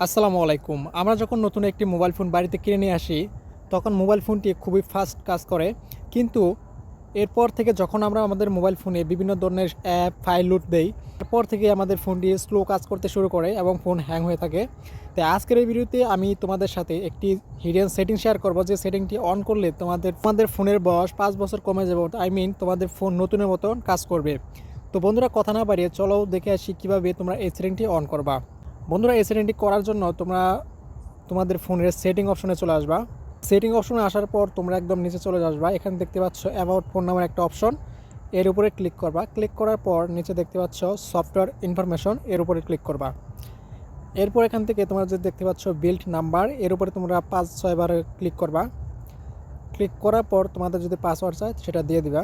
আসসালামু আলাইকুম। আমরা যখন নতুন একটি মোবাইল ফোন বাড়িতে কিনে নিয়ে আসি, তখন মোবাইল ফোনটি খুবই ফাস্ট কাজ করে। কিন্তু এরপর থেকে যখন আমরা আমাদের মোবাইল ফোনে বিভিন্ন ধরনের অ্যাপ, ফাইল লোড দেই, এরপর থেকে আমাদের ফোনটি স্লো কাজ করতে শুরু করে এবং ফোন হ্যাং হয়ে থাকে। তাই আজকের এই ভিডিওতে আমি তোমাদের সাথে একটি হিডেন সেটিং শেয়ার করব, যে সেটিংটি অন করলে তোমাদের ফোনের বয়স ৫ বছর কমে যাবে। তোমাদের ফোন নতুনের মতো কাজ করবে। তো বন্ধুরা, কথা না বাড়িয়ে চলো দেখে আসি কীভাবে তোমরা এই সেটিংটি অন করবা। বন্ধুরা, এই সেটিংটি করার জন্য তোমরা তোমাদের ফোনের সেটিং অপশনে চলে আসবা। সেটিং অপশনে আসার পর তোমরা একদম নিচে চলে আসবা। এখানে দেখতে পাচ্ছ অ্যাবাউট ফোন নামের একটা অপশন, এর উপরে ক্লিক করবা। ক্লিক করার পর নিচে দেখতে পাচ্ছ সফটওয়্যার ইনফরমেশন, এর উপরে ক্লিক করবা। এরপর এখান থেকে তোমরা যে দেখতে পাচ্ছ বিল্ড নাম্বার, এর উপরে তোমরা ৫-৬ বার ক্লিক করবা। ক্লিক করার পর তোমাদের যদি পাসওয়ার্ড চায় সেটা দিয়ে দিবা।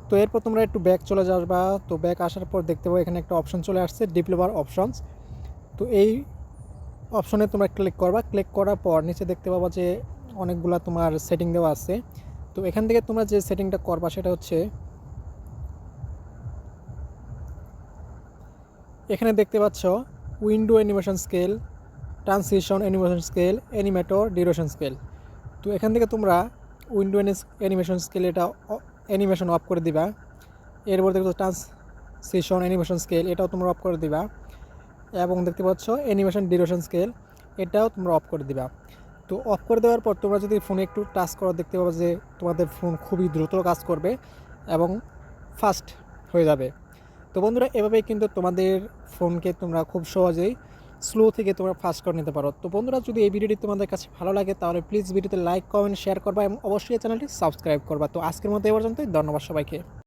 তো এরপর তোমরা একটু ব্যাক চলে যাবা। তো ব্যাক আসার পর দেখতে পাবো এখানে একটা অপশন চলে আসছে, ডেভেলপার অপশনস। তো এই অপশনে তোমরা ক্লিক করবা। ক্লিক করার পর নিচে দেখতে পাবা যে অনেকগুলা তোমার সেটিং দেওয়া আছে। তো এখান থেকে তোমরা যে সেটিংটা করবা সেটা হচ্ছে, এখানে দেখতে পাচ্ছ window animation scale, transition animation scale, animator duration scale. তো এখান থেকে তোমরা উইন্ডো অ্যানিমেশন স্কেল এটা অ্যানিমেশন অফ করে দিবা। এরপর দেখতে ট্রানজিশন অ্যানিমেশন স্কেল, এটাও তোমরা অফ করে দিবা। এবং দেখতে পাচ্ছ অ্যানিমেশন ডিউরেশন স্কেল, এটাও তোমরা অফ করে দিবা। তো অফ করে দেওয়ার পর তোমরা যদি ফোনে একটু টাচ করো, দেখতে পাবে যে তোমাদের ফোন খুবই দ্রুত কাজ করবে এবং ফাস্ট হয়ে যাবে। তো বন্ধুরা, এভাবেই কিন্তু তোমাদের ফোনকে তোমরা খুব সহজেই স্লো থেকে তোমরা ফাস্ট করে নিতে পারো। তো বন্ধুরা, যদি এই ভিডিওটি তোমাদের কাছে ভালো লাগে তাহলে প্লিজ ভিডিওতে লাইক, কমেন্ট, শেয়ার করবা এবং অবশ্যই চ্যানেলটি সাবস্ক্রাইব করবা। তো আজকের মতো এ পর্যন্তই, ধন্যবাদ সবাইকে।